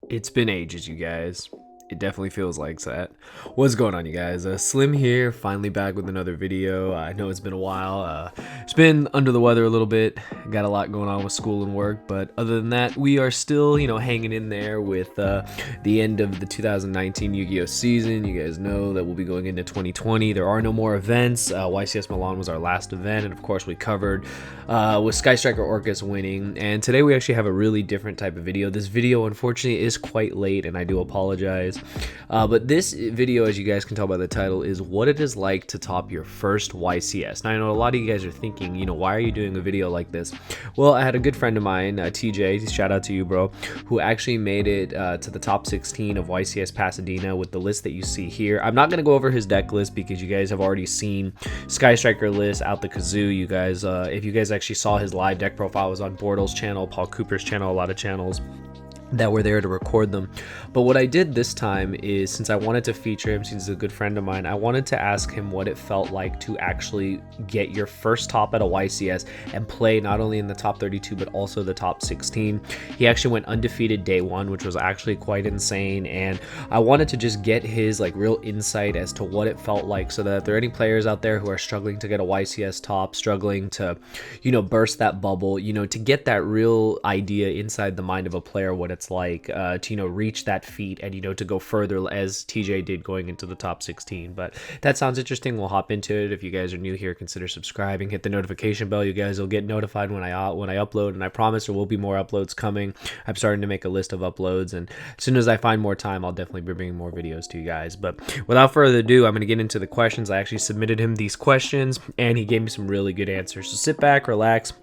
It's been ages, you guys. It definitely feels like that. What's going on, you guys? Slim here, finally back with another video. I know it's been a while. It's been under the weather a little bit. Got a lot going on with school and work, but other than that, we are still, hanging in there with the end of the 2019 Yu-Gi-Oh season. You guys know that we'll be going into 2020. There are no more events. YCS Milan was our last event, and of course, we covered with Sky Striker Orcus winning. And today, we actually have a really different type of video. This video, unfortunately, is quite late, and I do apologize. But this video, as you guys can tell by the title, is what it is like to top your first YCS. Now, I know a lot of you guys are thinking, why are you doing a video like this? Well, I had a good friend of mine, TJ, shout out to you, bro, who actually made it to the top 16 of YCS Pasadena with the list that you see here. I'm not going to go over his deck list because you guys have already seen Sky Striker list out the kazoo. You guys, if you guys actually saw his live deck profile, it was on Bortles' channel, Paul Cooper's channel, a lot of channels that were there to record them. But what I did this time is, since I wanted to feature him, since he's a good friend of mine, I wanted to ask him what it felt like to actually get your first top at a YCS and play not only in the top 32 but also the top 16. He actually went undefeated day one, which was actually quite insane, and I wanted to just get his real insight as to what it felt like, so that if there are any players out there who are struggling to get a YCS top, struggling to burst that bubble, to get that real idea inside the mind of a player, what it's like to reach that feat and to go further, as TJ did going into the top 16. But that sounds interesting. We'll hop into it. If you guys are new here, consider subscribing, hit the notification bell. You guys will get notified when I upload, and I promise there will be more uploads coming. I'm starting to make a list of uploads, and as soon as I find more time, I'll definitely be bringing more videos to you guys. But without further ado, I'm going to get into the questions. I actually submitted him these questions and he gave me some really good answers, so sit back, relax.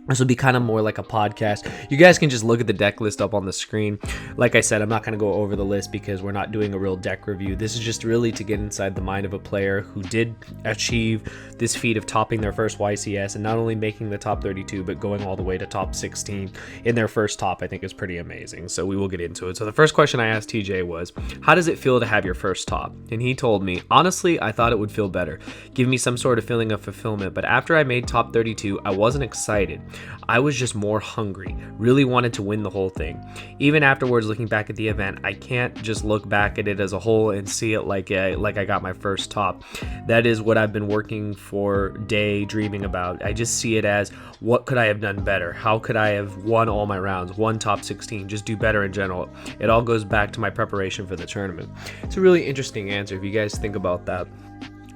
This will be kind of more like a podcast. You guys can just look at the deck list up on the screen. Like I said, I'm not going to go over the list because we're not doing a real deck review. This is just really to get inside the mind of a player who did achieve this feat of topping their first YCS, and not only making the top 32, but going all the way to top 16 in their first top. I think is pretty amazing. So we will get into it. So the first question I asked TJ was, how does it feel to have your first top? And he told me, honestly, I thought it would feel better, give me some sort of feeling of fulfillment. But after I made top 32, I wasn't excited. I was just more hungry, really wanted to win the whole thing. Even afterwards, looking back at the event, I can't just look back at it as a whole and see it like I got my first top. That is what I've been working for, daydreaming about. I just see it as, what could I have done better? How could I have won all my rounds, won top 16, just do better in general? It all goes back to my preparation for the tournament. It's a really interesting answer if you guys think about that.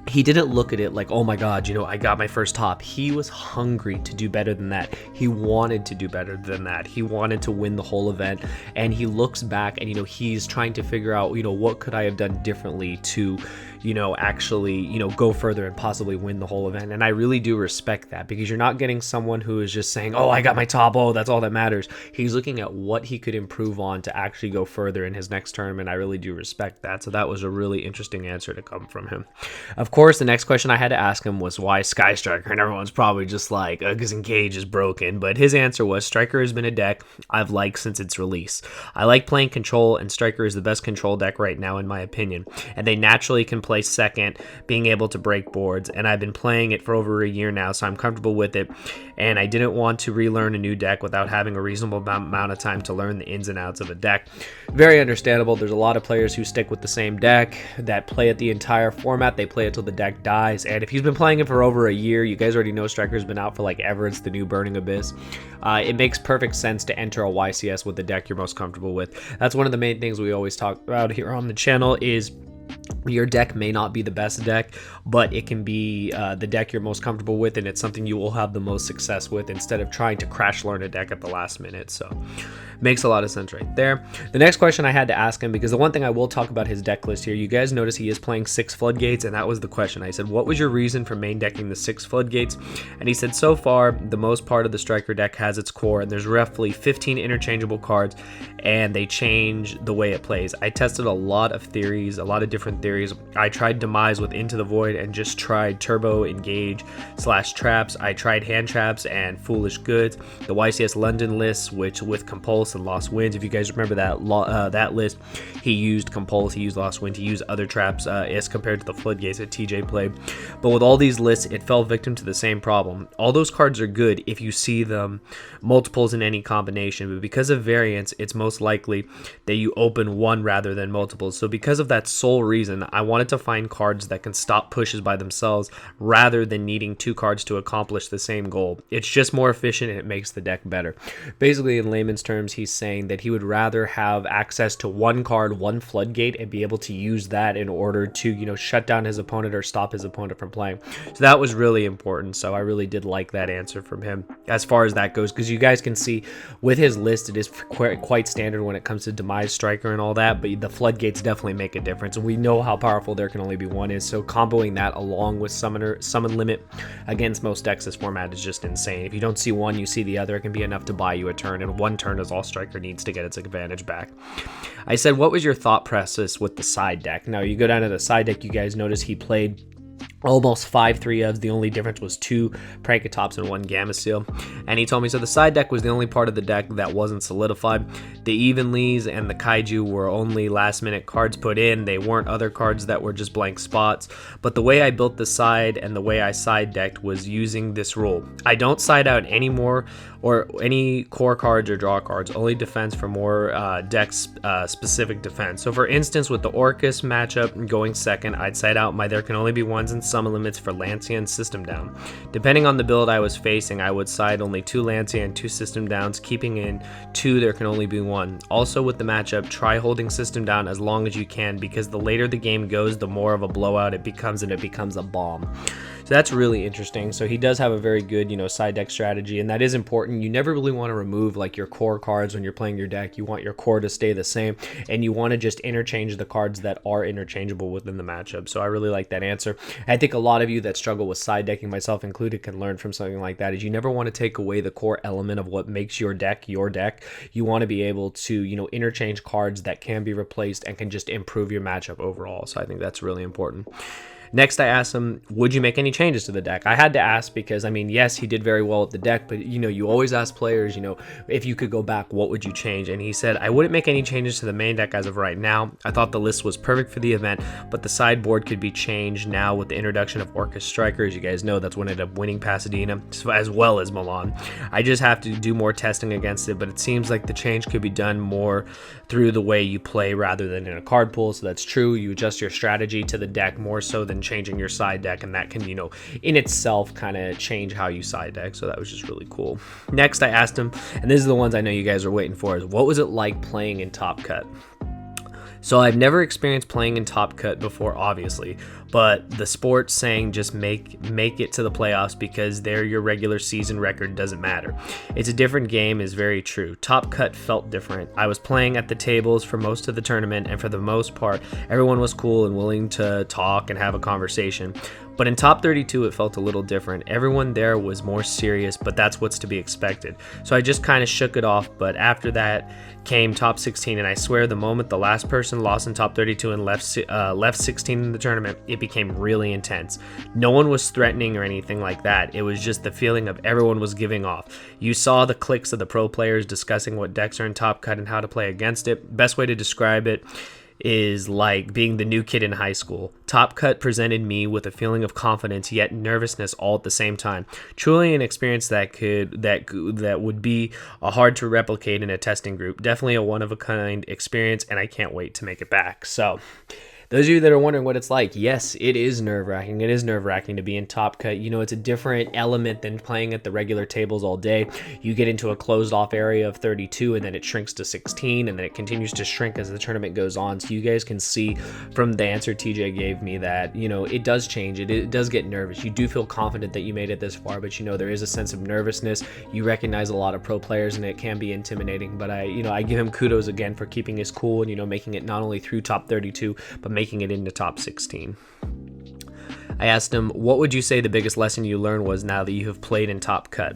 He didn't look at it like, oh my God, I got my first top. He was hungry to do better than that. He wanted to do better than that. He wanted to win the whole event. And he looks back and, he's trying to figure out, what could I have done differently to, actually, go further and possibly win the whole event. And I really do respect that, because you're not getting someone who is just saying, oh, I got my top. Oh, that's all that matters. He's looking at what he could improve on to actually go further in his next tournament. I really do respect that. So that was a really interesting answer to come from him. Of course, the next question I had to ask him was, why Sky Striker? And everyone's probably just like, because Engage is broken. But his answer was, Striker has been a deck I've liked since its release. I like playing control, and Striker is the best control deck right now, in my opinion. And they naturally can play second, being able to break boards. And I've been playing it for over a year now, so I'm comfortable with it. And I didn't want to relearn a new deck without having a reasonable amount of time to learn the ins and outs of a deck. Very understandable. There's a lot of players who stick with the same deck, that play it the entire format. They play it till the deck dies. And if he's been playing it for over a year, you guys already know Striker's been out for ever. It's the new Burning Abyss. It makes perfect sense to enter a YCS with the deck you're most comfortable with. That's one of the main things we always talk about here on the channel is, your deck may not be the best deck, but it can be the deck you're most comfortable with, and it's something you will have the most success with, instead of trying to crash learn a deck at the last minute. So makes a lot of sense right there. The next question I had to ask him, because the one thing I will talk about his deck list here, you guys notice he is playing 6 Floodgates, and that was the question. I said, what was your reason for main decking the 6 Floodgates? And he said, so far, the most part of the Striker deck has its core, and there's roughly 15 interchangeable cards, and they change the way it plays. I tested a lot of theories, a lot of different theories. I tried Demise with Into the Void, and just tried Turbo Engage / traps. I tried hand traps and Foolish Goods, the YCS London lists, which with Compulse Compulse and Lost Winds. If you guys remember that list, he used Compulse, he used Lost Wind, he used other traps as compared to the Floodgates that TJ played. But with all these lists, it fell victim to the same problem. All those cards are good if you see them multiples in any combination, but because of variance, it's most likely that you open one rather than multiples. So because of that sole reason, I wanted to find cards that can stop pushes by themselves rather than needing two cards to accomplish the same goal. It's just more efficient and it makes the deck better. Basically, in layman's terms, he's saying that he would rather have access to one card, one Floodgate, and be able to use that in order to, shut down his opponent or stop his opponent from playing. So that was really important. So I really did like that answer from him as far as that goes, because you guys can see with his list, it is quite standard when it comes to Demise Striker and all that, but the Floodgates definitely make a difference. And we know how powerful There Can Only Be One is, so comboing that along with Summon Limit against most decks this format is just insane. If you don't see one, you see the other. It can be enough to buy you a turn, and one turn is all Striker needs to get its advantage back. I said, what was your thought process with the side deck? Now, you go down to the side deck, you guys notice he played almost 5 3-ofs. The only difference was 2 Prankatops and 1 Gamma Seal. And he told me, so the side deck was the only part of the deck that wasn't solidified. The Evenleys and the Kaiju were only last minute cards put in. They weren't other cards that were just blank spots. But the way I built the side and the way I side decked was using this rule. I don't side out any more or any core cards or draw cards, only defense for more deck specific defense. So for instance, with the Orcus matchup going second, I'd side out my There Can Only Be Ones and Summon Limits for Lancia and System Down. Depending on the build I was facing, I would side only 2 Lancia and 2 System Downs, keeping in 2 There Can Only Be One. Also with the matchup, try holding System Down as long as you can, because the later the game goes, the more of a blowout it becomes, and it becomes a bomb. So that's really interesting. So he does have a very good, side deck strategy, and that is important. You never really want to remove like your core cards when you're playing your deck. You want your core to stay the same, and you want to just interchange the cards that are interchangeable within the matchup. So I really like that answer. I think a lot of you that struggle with side decking, myself included, can learn from something like that. Is you never want to take away the core element of what makes your deck your deck. You want to be able to, interchange cards that can be replaced and can just improve your matchup overall. So I think that's really important. Next, I asked him, would you make any changes to the deck? I had to ask because, yes, he did very well with the deck, but, you always ask players, if you could go back, what would you change? And he said, I wouldn't make any changes to the main deck as of right now. I thought the list was perfect for the event, but the sideboard could be changed now with the introduction of Orcus Striker. As you guys know, that's what ended up winning Pasadena, as well as Milan. I just have to do more testing against it, but it seems like the change could be done more through the way you play rather than in a card pool. So that's true. You adjust your strategy to the deck more so than changing your side deck, and that can, in itself kind of change how you side deck. So that was just really cool. Next, I asked him, and this is the ones I know you guys are waiting for, is what was it like playing in Top Cut? So I've never experienced playing in Top Cut before, obviously, but the sports saying just make it to the playoffs because there your regular season record doesn't matter. It's a different game is very true. Top Cut felt different. I was playing at the tables for most of the tournament, and for the most part, everyone was cool and willing to talk and have a conversation. But in Top 32, it felt a little different. Everyone there was more serious, but that's what's to be expected. So I just kind of shook it off, but after that came Top 16, and I swear the moment the last person lost in Top 32 and left 16 in the tournament, it became really intense. No one was threatening or anything like that. It was just the feeling of everyone was giving off. You saw the cliques of the pro players discussing what decks are in Top Cut and how to play against it. Best way to describe it is like being the new kid in high school. Top Cut presented me with a feeling of confidence yet nervousness all at the same time. Truly an experience that would be hard to replicate in a testing group. Definitely a one-of-a-kind experience, and I can't wait to make it back. So those of you that are wondering what it's like, yes, it is nerve-wracking. It is nerve-wracking to be in Top Cut. It's a different element than playing at the regular tables all day. You get into a closed-off area of 32, and then it shrinks to 16, and then it continues to shrink as the tournament goes on. So you guys can see from the answer TJ gave me that, it does change. It does get nervous. You do feel confident that you made it this far, but, there is a sense of nervousness. You recognize a lot of pro players, and it can be intimidating. But I give him kudos again for keeping his cool and, making it not only through Top 32, but making it into Top 16. I asked him, what would you say the biggest lesson you learned was now that you have played in Top Cut?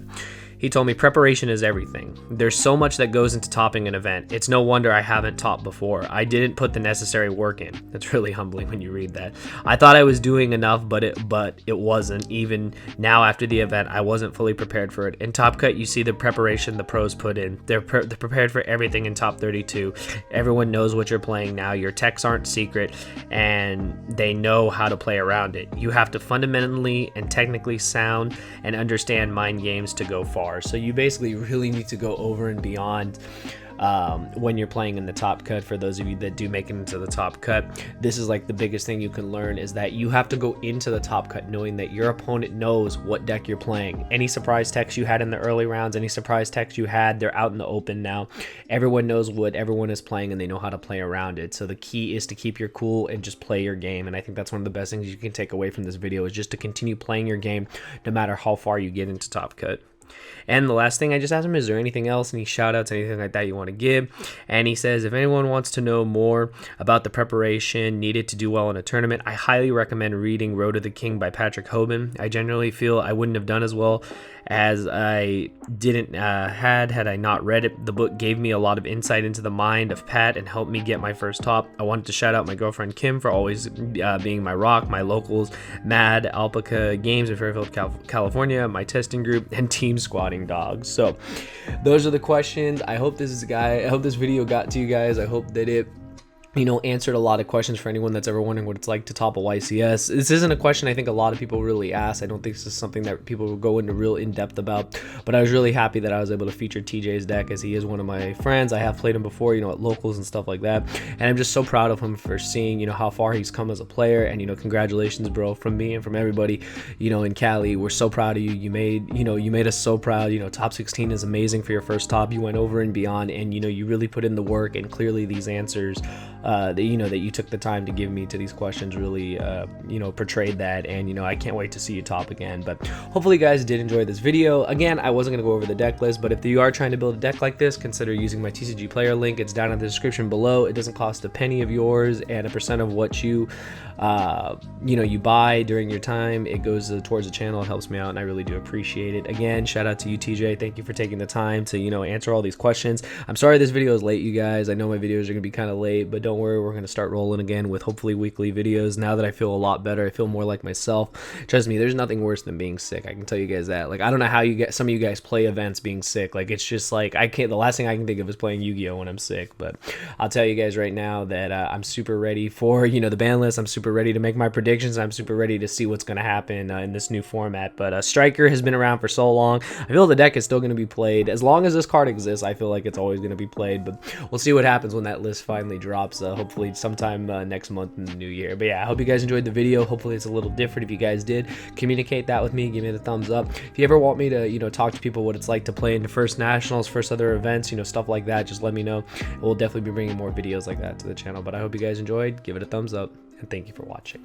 He told me preparation is everything. There's so much that goes into topping an event. It's no wonder I haven't topped before. I didn't put the necessary work in. It's really humbling when you read that. I thought I was doing enough, but it wasn't. Even now after the event, I wasn't fully prepared for it. In Top Cut, you see the preparation the pros put in. They're prepared for everything in Top 32. Everyone knows what you're playing now. Your techs aren't secret, and they know how to play around it. You have to fundamentally and technically sound and understand mind games to go far. So you basically really need to go over and beyond when you're playing in the Top Cut. For those of you that do make it into the Top Cut, this is like the biggest thing you can learn, is that you have to go into the Top Cut knowing that your opponent knows what deck you're playing. Any surprise techs you had in the early rounds, any surprise techs you had, they're out in the open now. Everyone knows what everyone is playing and they know how to play around it. So the key is to keep your cool and just play your game. And I think that's one of the best things you can take away from this video, is just to continue playing your game no matter how far you get into Top Cut. And the last thing, I just asked him, is there anything else, any shout outs, anything like that you want to give? And he says, if anyone wants to know more about the preparation needed to do well in a tournament, I highly recommend reading Road to the King by Patrick Hoban. I generally feel I wouldn't have done as well as I didn't had I not read it. The book gave me a lot of insight into the mind of Pat and helped me get my first top. I wanted to shout out my girlfriend Kim for always being my rock, my locals, Mad Alpaca Games in Fairfield, California, my testing group, and Team Squatting Dogs. So those are the questions. I hope this video got to you guys. I hope that it answered a lot of questions for anyone that's ever wondering what it's like to top a YCS. This isn't a question I think a lot of people really ask. I don't think this is something that people will go into real in-depth about, but I was really happy that I was able to feature TJ's deck, as he is one of my friends. I have played him before, at locals and stuff like that, and I'm just so proud of him for seeing, how far he's come as a player. And, congratulations, bro, from me and from everybody, in Cali. We're so proud of you. You made us so proud. Top 16 is amazing for your first top. You went over and beyond, and, you really put in the work, and clearly these answers that you took the time to give me to these questions really portrayed that. And I can't wait to see you top again. But hopefully you guys did enjoy this video. Again, I wasn't going to go over the deck list, but if you are trying to build a deck like this, consider using my TCG player link. It's down in the description below. It doesn't cost a penny of yours, and a percent of what you you buy during your time, it goes towards the channel. It helps me out, and I really do appreciate it. Again, shout out to you, TJ. Thank you for taking the time to answer all these questions. I'm sorry this video is late, you guys. I know my videos are gonna be kind of late, but don't worry, we're gonna start rolling again with hopefully weekly videos. Now that I feel a lot better, I feel more like myself. Trust me, there's nothing worse than being sick. I can tell you guys that. Like, I don't know how some of you guys play events being sick. Like, it's just like, I can't. The last thing I can think of is playing Yu-Gi-Oh when I'm sick. But I'll tell you guys right now that I'm super ready for the ban list. I'm super ready to make my predictions. I'm super ready to see what's going to happen in this new format. But Striker has been around for so long. I feel the deck is still going to be played. As long as this card exists, I feel like it's always going to be played. But we'll see what happens when that list finally drops, hopefully sometime next month in the new year. But yeah, I hope you guys enjoyed the video. Hopefully it's a little different. If you guys did, communicate that with me. Give me the thumbs up. If you ever want me to talk to people what it's like to play into first nationals, first other events, stuff like that, just let me know. We'll definitely be bringing more videos like that to the channel. But I hope you guys enjoyed. Give it a thumbs up, and thank you for watching.